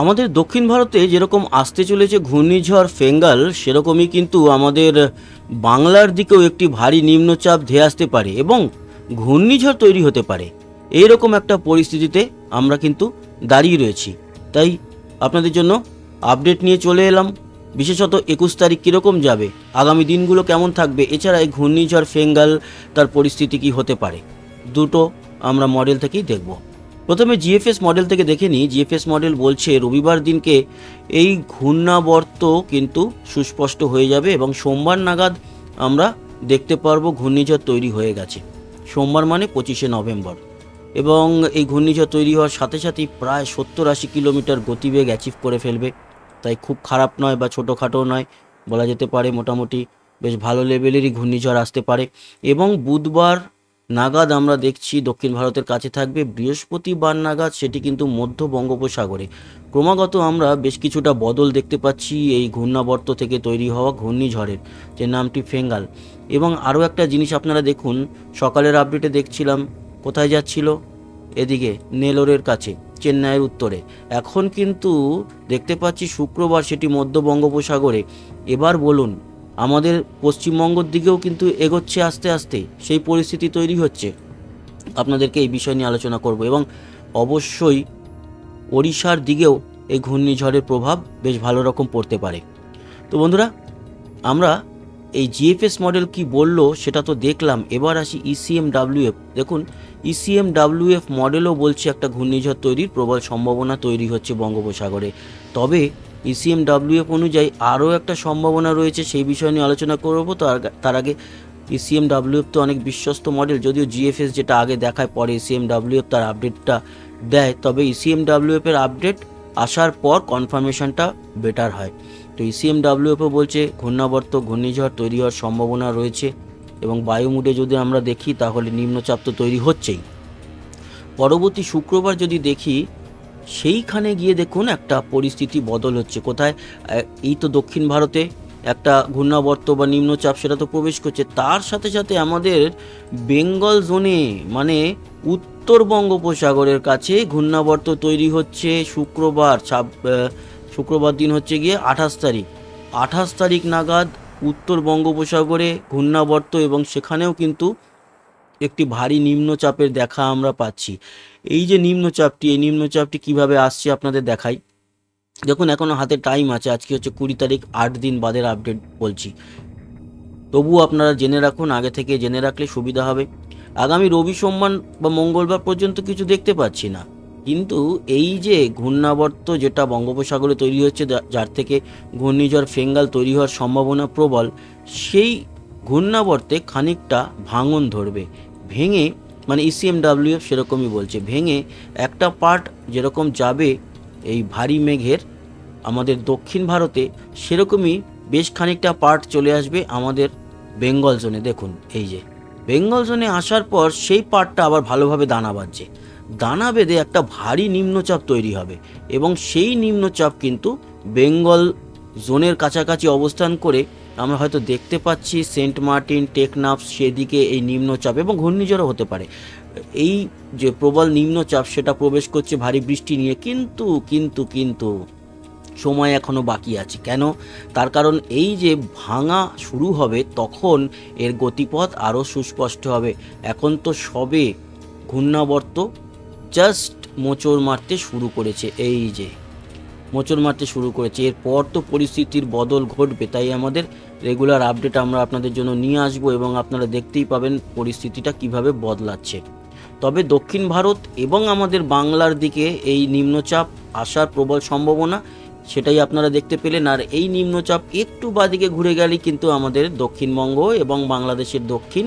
আমাদের দক্ষিণ ভারতে যেরকম আসতে চলেছে ঘূর্ণিঝড় ফেঙ্গাল, সেরকমই কিন্তু আমাদের বাংলার দিকেও একটি ভারী নিম্নচাপ ধেয়ে আসতে পারে এবং ঘূর্ণিঝড় তৈরি হতে পারে। এইরকম একটা পরিস্থিতিতে আমরা কিন্তু দাঁড়িয়ে রয়েছি। তাই আপনাদের জন্য আপডেট নিয়ে চলে এলাম। বিশেষত 21 তারিখ কীরকম যাবে, আগামী দিনগুলো কেমন থাকবে, এছাড়া এই ঘূর্ণিঝড় ফেঙ্গাল তার পরিস্থিতি কী হতে পারে, দুটো আমরা মডেল থেকেই দেখব। প্রথমে জিএফএস মডেল থেকে দেখে নিই। জিএফএস মডেল বলছে রবিবার দিনকে এই ঘূর্ণাবর্ত কিন্তু সুস্পষ্ট হয়ে যাবে এবং সোমবার নাগাদ আমরা দেখতে পারবো ঘূর্ণিঝড় তৈরি হয়ে গেছে। সোমবার মানে 25শে নভেম্বর। এবং এই ঘূর্ণিঝড় তৈরি হওয়ার সাথে সাথেই প্রায় 70-80 কিলোমিটার গতিবেগ অ্যাচিভ করে ফেলবে। তাই খুব খারাপ নয় বা ছোটোখাটো নয়, বলা যেতে পারে মোটামুটি বেশ ভালো লেভেলেরই ঘূর্ণিঝড় আসতে পারে। এবং বুধবার নাগাদ আমরা দেখছি দক্ষিণ ভারতের কাছে থাকবে। বৃহস্পতিবার নাগাদ সেটি কিন্তু মধ্য বঙ্গোপসাগরে। ক্রমাগত আমরা বেশ কিছুটা বদল দেখতে পাচ্ছি এই ঘূর্ণাবর্ত থেকে তৈরি হওয়া ঘূর্ণিঝড়ের, যে নামটি ফেঙ্গাল। এবং আরও একটা জিনিস আপনারা দেখুন, সকালের আপডেটে দেখছিলাম কোথায় যাচ্ছিল, এদিকে নেলোরের কাছে, চেন্নাইয়ের উত্তরে। এখন কিন্তু দেখতে পাচ্ছি শুক্রবার সেটি মধ্য বঙ্গোপসাগরে। এবার বলুন, আমাদের পশ্চিমবঙ্গের দিকেও কিন্তু এগোচ্ছে আস্তে আস্তে, সেই পরিস্থিতি তৈরি হচ্ছে। আপনাদেরকে এই বিষয় নিয়ে আলোচনা করব এবং অবশ্যই ওড়িশার দিকেও এই ঘূর্ণিঝড়ের প্রভাব বেশ ভালো রকম পড়তে পারে। তো বন্ধুরা, আমরা এই জিএফএস মডেল কি বলল সেটা তো দেখলাম। এবার আসি ইসিএমডব্লিউএফ। দেখুন, ইসিএমডব্লিউএফ মডেলও বলছে একটা ঘূর্ণিঝড় তৈরির প্রবল সম্ভাবনা তৈরি হচ্ছে বঙ্গোপসাগরে। তবে ইসিএমডব্লিউএফ অনুযায়ী আরও একটা সম্ভাবনা রয়েছে, সেই বিষয় নিয়ে আলোচনা করব। তো তার আগে ইসিএমডব্লিউএফ তো অনেক বিশ্বস্ত মডেল, যদিও জিএফএস যেটা আগে দেখায় পরে ইসিএমডব্লিউএফ তার আপডেটটা দেয়। তবে ইসিএমডব্লিউএফের আপডেট আসার পর কনফার্মেশনটা বেটার হয়। তো ইসিএমডব্লিউএফও বলছে ঘূর্ণিঝড় তৈরি হওয়ার সম্ভাবনা রয়েছে। এবং বায়ুমুডে যদি আমরা দেখি তাহলে নিম্নচাপ তো তৈরি হচ্ছেই। পরবর্তী শুক্রবার যদি দেখি, সেইখানে গিয়ে দেখুন একটা পরিস্থিতি বদল হচ্ছে। কোথায়? এই তো দক্ষিণ ভারতে একটা ঘূর্ণাবর্ত বা নিম্নচাপ সেটা তো প্রবেশ করছে, তার সাথে সাথে আমাদের বেঙ্গল জোনে মানে উত্তর বঙ্গোপসাগরের কাছে ঘূর্ণাবর্ত তৈরি হচ্ছে। শুক্রবার দিন হচ্ছে গিয়ে 28 তারিখ নাগাদ উত্তর বঙ্গোপসাগরে ঘূর্ণাবর্ত, এবং সেখানেও কিন্তু একটি ভারী নিম্নচাপের দেখা আমরা পাচ্ছি। এই যে এই নিম্নচাপটি কিভাবে আসছে আপনাদের দেখাই। দেখুন, এখনও হাতে টাইম আছে, আজকে হচ্ছে 20 তারিখ, 8 দিন বাদের আপডেট বলছি। তবুও আপনারা জেনে রাখুন, আগে থেকে জেনে রাখলে সুবিধা হবে। আগামী রবি, সোমবার বা মঙ্গলবার পর্যন্ত কিছু দেখতে পাচ্ছি না, কিন্তু এই যে ঘূর্ণাবর্ত যেটা বঙ্গোপসাগরে তৈরি হচ্ছে, যার থেকে ঘূর্ণিঝড় ফেঙ্গাল তৈরি হওয়ার সম্ভাবনা প্রবল, সেই ঘূর্ণাবর্তে খানিকটা ভাঙন ধরবে। ভেঙে, মানে ইসিএমডব্লিউএফ সেরকমই বলছে, ভেঙে একটা পার্ট যেরকম যাবে এই ভারী মেঘের আমাদের দক্ষিণ ভারতে, সেরকমই বেশ খানিকটা পার্ট চলে আসবে আমাদের বেঙ্গল জোনে। দেখুন, এই যে বেঙ্গল জোনে আসার পর সেই পার্টটা আবার ভালোভাবে দানা বাঁধছে। দানা বেঁধে একটা ভারী নিম্নচাপ তৈরি হবে এবং সেই নিম্নচাপ কিন্তু বেঙ্গল জোনের কাছাকাছি অবস্থান করে আমরা হয়তো দেখতে পাচ্ছি সেন্ট মার্টিন, টেকনাফ, সেদিকে এই নিম্নচাপ এবং ঘূর্ণিঝড়ও হতে পারে। এই যে প্রবল নিম্নচাপ সেটা প্রবেশ করছে ভারী বৃষ্টি নিয়ে, কিন্তু সময় এখনও বাকি আছে। কেন? তার কারণ এই যে ভাঙা শুরু হবে তখন এর গতিপথ আরও সুস্পষ্ট হবে। এখন তো সবে ঘূর্ণাবর্ত জাস্ট মোচড় মারতে শুরু করেছে, এই যে মোচড় মারতে শুরু করেছে। এরপর তো পরিস্থিতির বদল ঘটবে। তাই আমাদের রেগুলার আপডেট আমরা আপনাদের জন্য নিয়ে আসব এবং আপনারা দেখতেই পাবেন পরিস্থিতিটা কিভাবে বদলাচ্ছে। তবে দক্ষিণ ভারত এবং আমাদের বাংলার দিকে এই নিম্নচাপ আসার প্রবল সম্ভাবনা, সেটাই আপনারা দেখতে পেলেন। আর এই নিম্নচাপ একটু বাদিকে ঘুরে গেলেই কিন্তু আমাদের দক্ষিণবঙ্গ এবং বাংলাদেশের দক্ষিণ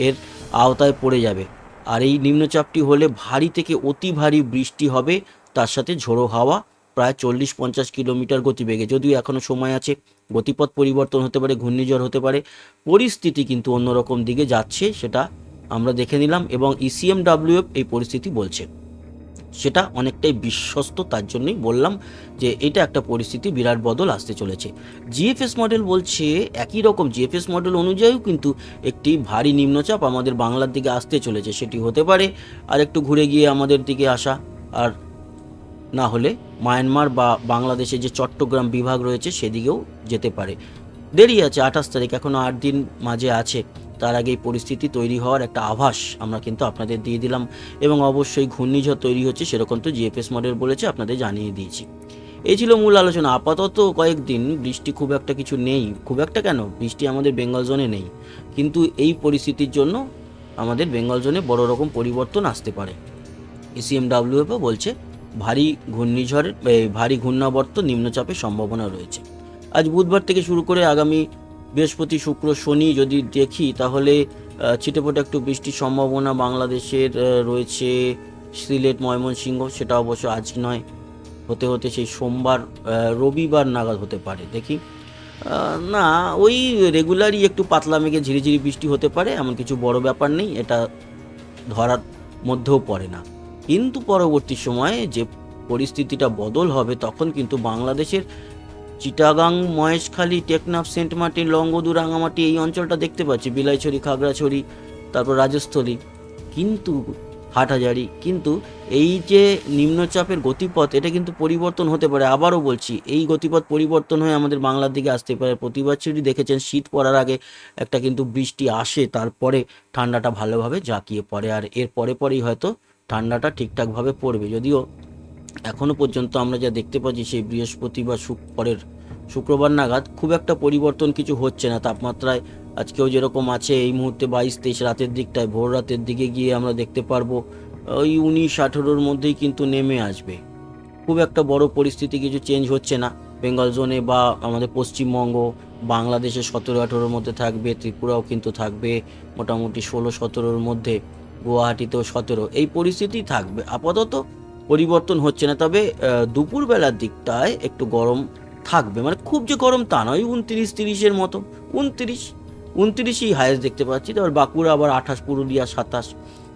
এর আওতায় পড়ে যাবে। আর এই নিম্নচাপটি হলে ভারী থেকে অতি ভারী বৃষ্টি হবে, তার সাথে ঝোড়ো হাওয়া প্রায় 40-50 কিলোমিটার গতিবেগে। যদিও এখনও সময় আছে, গতিপথ পরিবর্তন হতে পারে, ঘূর্ণিঝড় হতে পারে, পরিস্থিতি কিন্তু অন্যরকম দিকে যাচ্ছে, সেটা আমরা দেখে নিলাম। এবং ইসিএমডব্লিউএফ এই পরিস্থিতি বলছে, সেটা অনেকটাই বিশ্বস্ত। তার জন্যই বললাম যে এটা একটা পরিস্থিতি, বিরাট বদল আসতে চলেছে। জিএফএস মডেল বলছে একই রকম। জিএফএস মডেল অনুযায়ীও কিন্তু একটি ভারী নিম্নচাপ আমাদের বাংলার দিকে আসতে চলেছে। সেটি হতে পারে আর একটু ঘুরে গিয়ে আমাদের দিকে আসা। আর না হলে মায়ানমার বা বাংলাদেশে যে চট্টগ্রাম বিভাগ রয়েছে সেদিকেও যেতে পারে। দেরি আছে, 28 তারিখ, এখনও 8 দিন মাঝে আছে। তার আগেই পরিস্থিতি তৈরি হওয়ার একটা আভাস আমরা কিন্তু আপনাদের দিয়ে দিলাম, এবং অবশ্যই ঘূর্ণিঝড় তৈরি হচ্ছে সেরকম তো জিএফএস মডেল বলেছে, আপনাদের জানিয়ে দিয়েছি। এই ছিল মূল আলোচনা। আপাতত কয়েকদিন বৃষ্টি খুব একটা কিছু নেই, খুব একটা কেন, বৃষ্টি আমাদের বেঙ্গল জোনে নেই, কিন্তু এই পরিস্থিতির জন্য আমাদের বেঙ্গল জোনে বড় রকম পরিবর্তন আসতে পারে। এসিএমডব্লিউএফও বলছে ভারী ঘূর্ণিঝড়ের ভারী ঘূর্ণাবর্ত নিম্নচাপের সম্ভাবনা রয়েছে। আজ বুধবার থেকে শুরু করে আগামী বৃহস্পতি, শুক্র, শনি যদি দেখি, তাহলে ছিটেফোঁটে একটু বৃষ্টির সম্ভাবনা বাংলাদেশের রয়েছে। সিলেট, ময়মনসিংহ, সেটা অবশ্য আজ নয়, হতে হতে সেই সোমবার, রবিবার নাগাদ হতে পারে। দেখি, না, ওই রেগুলারই একটু পাতলা মেঘে ঝিরিঝিরি বৃষ্টি হতে পারে, এমন কিছু বড় ব্যাপার নেই, এটা ধরার মধ্যেও পড়ে না। কিন্তু পরবর্তী সময়ে যে পরিস্থিতিটা বদল হবে, তখন কিন্তু বাংলাদেশের চিটাগাং, মহেশখালী, টেকনাফ, সেন্ট মার্টিন, লংগদু, রাঙামাটি এই অঞ্চলটা দেখতে পাচ্ছি, বিলাইছড়ি, খাগড়াছড়ি, তারপর রাজস্থলী, কিন্তু হাটহাজারি, কিন্তু এই যে নিম্নচাপের গতিপথ, এটা কিন্তু পরিবর্তন হতে পারে। আবারও বলছি, এই গতিপথ পরিবর্তন হয়ে আমাদের বাংলার দিকে আসতে পারে। প্রতি বছরই দেখেছেন শীত পড়ার আগে একটা কিন্তু বৃষ্টি আসে, তারপরে ঠান্ডাটা ভালোভাবে জাঁকিয়ে পড়ে, আর এর পরেই হয়তো ঠান্ডাটা ঠিকঠাকভাবে পড়বে। যদিও এখনও পর্যন্ত আমরা যা দেখতে পাচ্ছি, সেই বৃহস্পতি বা পরের শুক্রবার নাগাদ খুব একটা পরিবর্তন কিছু হচ্ছে না তাপমাত্রায়। আজকেও যেরকম আছে এই মুহূর্তে 22-23 রাতের দিকটায়, ভোর রাতের দিকে গিয়ে আমরা দেখতে পারবো ওই 19-18-র মধ্যেই কিন্তু নেমে আসবে। খুব একটা বড় পরিস্থিতি কিছু চেঞ্জ হচ্ছে না বেঙ্গল জোনে বা আমাদের পশ্চিমবঙ্গ, বাংলাদেশে 17-18-র মধ্যে থাকবে, ত্রিপুরাও কিন্তু থাকবে মোটামুটি 16-17-র মধ্যে, গুয়াহাটিতেও 17, এই পরিস্থিতি থাকবে। আপাতত পরিবর্তন হচ্ছে না, তবে দুপুরবেলার দিকটায় একটু গরম থাকবে, মানে খুব যে গরম তা নয়, 29-30-এর মতো, 29-29ই হায়েস্ট দেখতে পাচ্ছি। তারপর বাঁকুড়া আবার 28, পুরুলিয়া 27,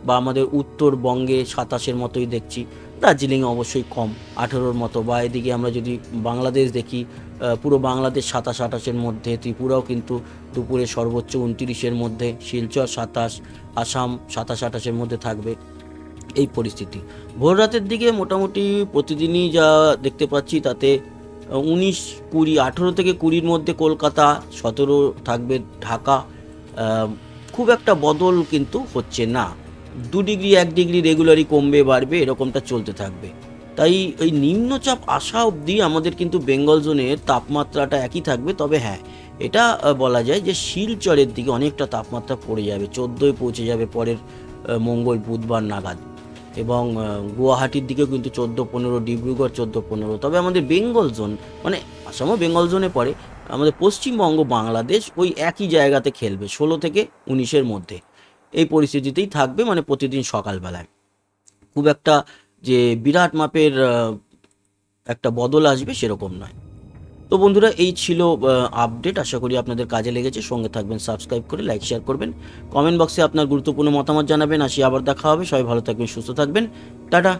বা আমাদের উত্তরবঙ্গে 27-এর মতোই দেখছি। দার্জিলিং অবশ্যই কম, 18-র মতো। বা এদিকে আমরা যদি বাংলাদেশ দেখি, পুরো বাংলাদেশ 27-28-এর মধ্যে, ত্রিপুরাও কিন্তু দুপুরে সর্বোচ্চ 29-এর মধ্যে, শিলচর 27, আসাম 27-28-এর মধ্যে থাকবে এই পরিস্থিতি। ভোর রাতের দিকে মোটামুটি প্রতিদিনই যা দেখতে পাচ্ছি, তাতে 19-20, 18 থেকে 20-র মধ্যে কলকাতা, 17 থাকবে ঢাকা। খুব একটা বদল কিন্তু হচ্ছে না, 2 ডিগ্রি 1 ডিগ্রি রেগুলারই কমবে বাড়বে, এরকমটা চলতে থাকবে। তাই এই নিম্নচাপ আসা অবধি আমাদের কিন্তু বেঙ্গল জোনের তাপমাত্রাটা একই থাকবে। তবে হ্যাঁ, এটা বলা যায় যে শিলচরের দিকে অনেকটা তাপমাত্রা পড়ে যাবে, 14-এ পৌঁছে যাবে পরের মঙ্গল বুধবার নাগাদ, এবং গুয়াহাটির দিকেও কিন্তু 14-15, ডিব্রুগড় 14-15। তবে আমাদের বেঙ্গল জোন, মানে আসামও বেঙ্গল জোনে পড়ে, আমাদের পশ্চিমবঙ্গ, বাংলাদেশ ওই একই জায়গাতে খেলবে, 16 থেকে 19-এর মধ্যে এই পরিস্থিতিতেই থাকবে, মানে প্রতিদিন সকালবেলায়। খুব একটা যে বিরাট মাপের একটা বদল আসবে সেরকম নয়। তো বন্ধুরা, এই ছিল আপডেট, আশা করি আপনাদের কাজে লেগেছে। সঙ্গে থাকবেন, সাবস্ক্রাইব করে লাইক শেয়ার করবেন, কমেন্ট বক্সে আপনার গুরুত্বপূর্ণ মতামত জানাবেন। আসি, আবার দেখা হবে। সবাই ভালো থাকবেন, সুস্থ থাকবেন, টাটা।